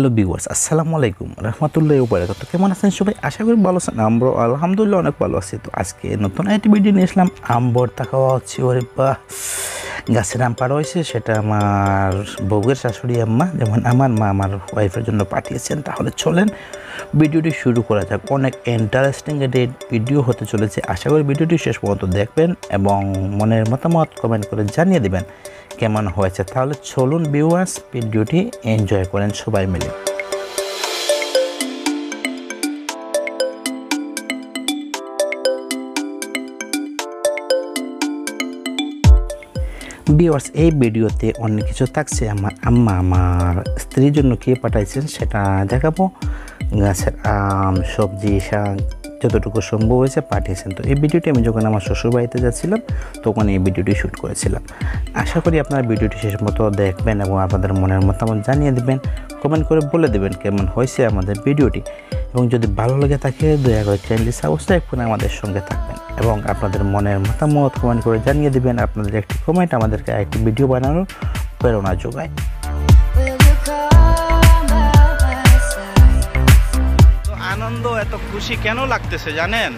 Hello viewers, আসসালামু আলাইকুম রহমতুল্লাহি ওয়া বারাকাতুহু। কেমন আছেন সবাই? আশা করি ভালো আছেন। আমরা আলহামদুলিল্লাহ অনেক ভালো আছি। তো আজকে নতুন একটি ভিডিও নিয়ে আসলাম। আম ভর্তা খাওয়া হচ্ছে। ওরে বাহ, গাছের আম পাড়া হয়েছে। সেটা আমার বউয়ের শাশুড়ি আম্মা, যেমন আমার মা আমার ওয়াইফের জন্য পাঠিয়েছেন। তাহলে চলেন ভিডিওটি শুরু করা যাক। অনেক ইন্টারেস্টিং একটি ভিডিও হতে চলেছে। আশা করি ভিডিওটি শেষ পর্যন্ত দেখবেন এবং মনের মতামত কমেন্ট করে জানিয়ে দেবেন কেমন হয়েছে। তাহলে চলুন ভিউয়ার্স, ভিডিওটি এনজয় করেন সবাই মিলে। ভিউয়ার্স, এই ভিডিওতে অনেক কিছু থাকছে। আমার আম্মা আমার স্ত্রীর জন্য কে পাঠাইছেন সেটা দেখাবো। গাছের আম, সবজি, শাক যতটুকু সম্ভব হয়েছে পাঠিয়েছেন। তো এই ভিডিওটি আমি যখন আমার শ্বশুরবাড়িতে যাচ্ছিলাম তখন এই ভিডিওটি শ্যুট করেছিলাম। আশা করি আপনারা ভিডিওটি শেষ মতো দেখবেন এবং আপনাদের মনের মতামত জানিয়ে দেবেন, কমেন্ট করে বলে দেবেন কেমন হয়েছে আমাদের ভিডিওটি। এবং যদি ভালো লেগে থাকে দয়া করে চ্যানেলটি সাবস্ক্রাইব করে আমাদের সঙ্গে থাকবেন এবং আপনাদের মনের মতামত কমেন্ট করে জানিয়ে দেবেন। আপনাদের একটি কমেন্ট আমাদেরকে একটি ভিডিও বানানোর প্রেরণা যোগায়। আনন্দ এত খুশি কেন লাগতেছে জানেন?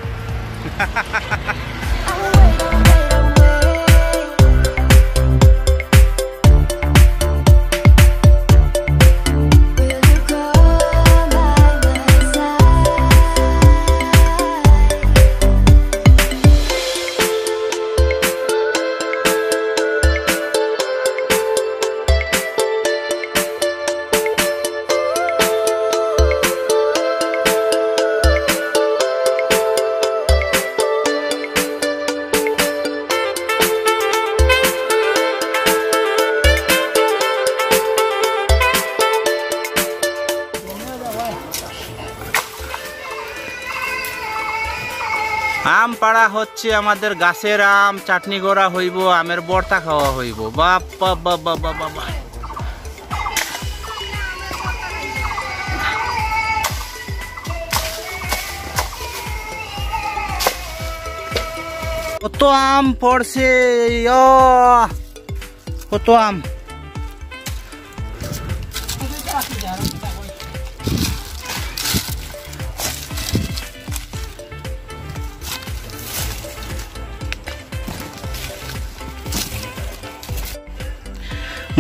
আম পাড়া হচ্ছে, আমাদের গাছের আম চাটনি করা হইব, আমের ভর্তা খাওয়া হইব। বাবা বাবা বাবা, কত আম পড়ছে, কত আম।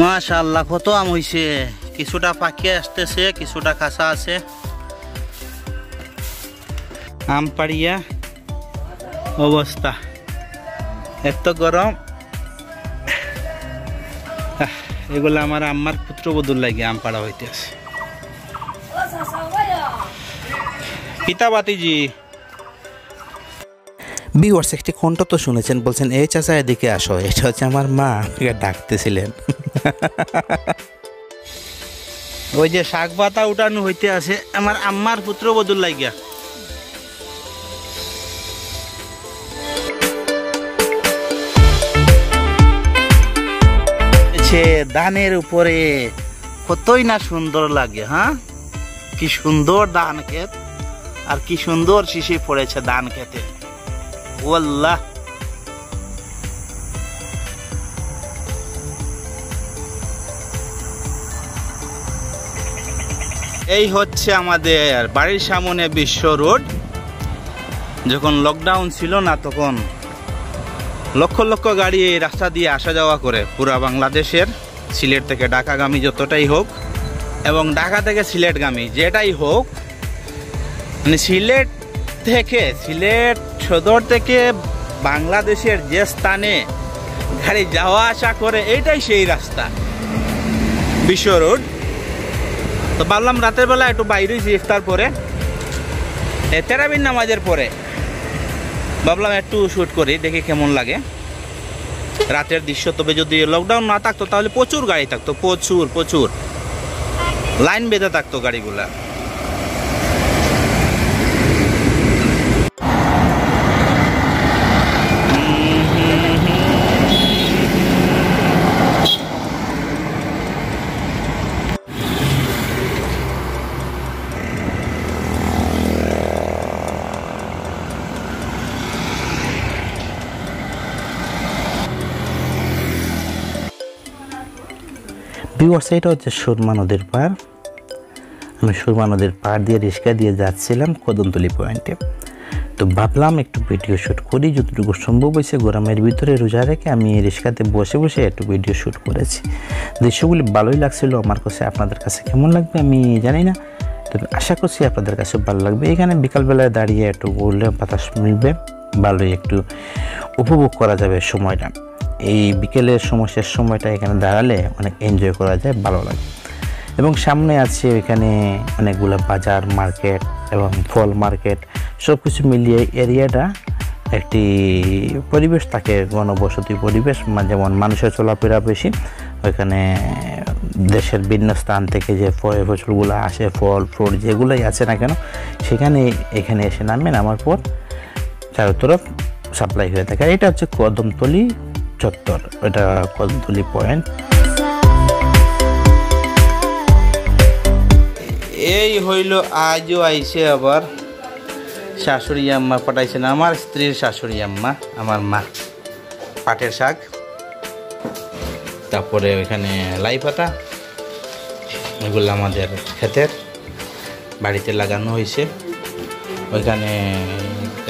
মাশাআল্লাহ, কত আম হইছে। কিছুটা পাকিয়ে আসতেছে, কিছুটা কাঁচা আছে। আম পাড়িয়া অবস্থা, এত গরম। এগুলো আমার আম্মার পুত্রবধূর লাগে আম পাড়া হইতেছে। পিতা বাতিজি ভিউয়ার্স, একটি কণ্ঠ তো শুনেছেন, বলছেন এই চাচা এদিকে আসো। এটা হচ্ছে আমার মা, আমাকে ডাকতেছিলেন। ওই যে শাক পাতা উঠানো হইতে আছে আমার আম্মার পুত্রবধূর লাগিয়া। ধানের উপরে কতই না সুন্দর লাগে। হ্যাঁ, কি সুন্দর ধান ক্ষেত, আর কি সুন্দর শিশি পড়েছে ধান খেতে। ওয়াল্লাহ, এই হচ্ছে আমাদের বাড়ির সামনে বিশ্ব রোড। যখন লকডাউন ছিল না তখন লক্ষ লক্ষ গাড়ি এই রাস্তা দিয়ে আসা যাওয়া করে পুরা বাংলাদেশের, সিলেট থেকে ঢাকাগামী যতটাই হোক এবং ঢাকা থেকে সিলেটগামী যেটাই হোক, মানে সিলেট সদর থেকে বাংলাদেশের যে স্থানে গাড়ি যাওয়া আসা করে এইটাই সেই রাস্তা, বিশ্ব রোড। তো ভাবলাম রাতের বেলা একটু বাইরে ইফতার পরে, তেরাবির নামাজের পরে ভাবলাম একটু শ্যুট করি, দেখি কেমন লাগে রাতের দৃশ্য। তবে যদি লকডাউন না থাকতো তাহলে প্রচুর গাড়ি থাকতো, প্রচুর লাইন বেঁধে থাকতো গাড়িগুলা। ভিউয়ার্স, এটা হচ্ছে সুরমা নদীর পার। আমি সুরমা নদীর পাড় দিয়ে রিক্সা দিয়ে যাচ্ছিলাম কদমতলি পয়েন্টে। তো ভাবলাম একটু ভিডিও শ্যুট করি, যতটুকু সম্ভব হয়েছে গরমের ভিতরে রোজা রেখে আমি রিক্সাতে বসে বসে একটু ভিডিও শ্যুট করেছি। দৃশ্যগুলি ভালোই লাগছিল আমার কাছে। আপনাদের কাছে কেমন লাগবে আমি জানি না, তবে আশা করছি আপনাদের কাছে ভালো লাগবে। এখানে বিকালবেলায় দাঁড়িয়ে একটু ঘুরলে বাতাস মিলবে, ভালোই একটু উপভোগ করা যাবে সময়টা। এই বিকেলের শেষ সময়টা এখানে দাঁড়ালে অনেক এনজয় করা যায়, ভালো লাগে। এবং সামনে আছে ওইখানে অনেকগুলো বাজার, মার্কেট এবং ফল মার্কেট, সব কিছু মিলিয়ে এরিয়াটা একটি পরিবেশ থাকে, ঘনবসতি পরিবেশ, যেমন মানুষের চলাফেরা বেশি। ওইখানে দেশের ভিন্ন স্থান থেকে যে ফসলগুলো আসে, ফল ফ্রুট যেগুলোই আছে না কেন, এখানে এসে নামার পর চারো তরফ সাপ্লাই হয়ে থাকে। এটা হচ্ছে কদমতলি চত্বর, এটা কদমতলি পয়েন্ট। এই হইল আজও আইসে আবার শাশুড়ি আম্মা পাঠাইছেন, আমার স্ত্রীর শাশুড়ি আম্মা, আমার মা, পাটের শাক, তারপরে ওইখানে লাই পাতা, এগুলো আমাদের ক্ষেতের বাড়িতে লাগানো হয়েছে। ওইখানে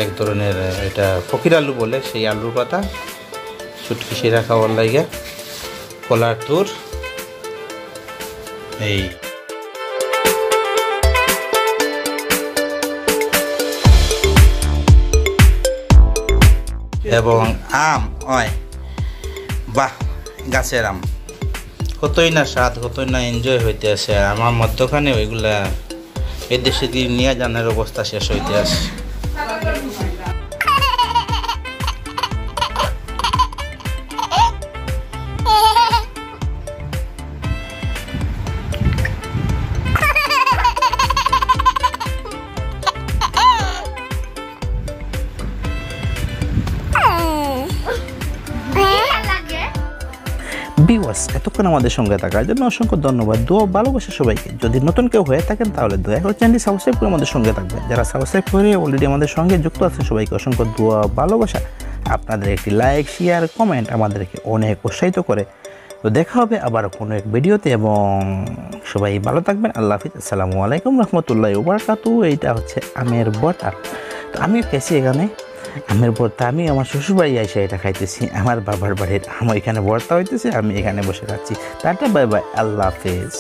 এক ধরনের এটা ফকির আলু বলে, সেই আলুর পাতা, সুটকিসি রাখা ওর লাগে, কলার তুর, এই এবং আম। হয় বাহ, গাছের আম কতই না স্বাদ, কতই না এনজয় হইতে আছে। আমার মধ্যখানে ওইগুলা এদেশে দিয়ে নিয়ে জানার অবস্থা শেষ হইতে আছে। ভিউয়ার্স, এতক্ষণ আমাদের সঙ্গে থাকার জন্য অসংখ্য ধন্যবাদ। দোয়া ভালোবাসা সবাইকে। যদি নতুন কেউ হয়ে থাকেন তাহলে দয়া করে চ্যানেলটি সাবস্ক্রাইব করে আমাদের সঙ্গে থাকবেন। যারা সাবস্ক্রাইব করে অলরেডি আমাদের সঙ্গে যুক্ত আছে সবাইকে অসংখ্য দোয়া ভালোবাসা। আপনাদের একটি লাইক, শেয়ার, কমেন্ট আমাদেরকে অনেক উৎসাহিত করে। তো দেখা হবে আবার কোনো এক ভিডিওতে, এবং সবাই ভালো থাকবেন। আল্লাহ হাফিজ। আসসালামু আলাইকুম রহমতুল্লাহি ওয়া বারাকাতুহু। এইটা হচ্ছে আমের বটা। তো আমি খেয়েছি এখানে আমের ভর্তা। আমি আমার শ্বশুরবাড়ি এসে এটা খাইতেছি, আমার বাবার বাড়ির আম এখানে ভর্তা হইতেছে, আমি এখানে বসে খাচ্ছি। টাটা, বাই বাই, আল্লাহ হাফেজ।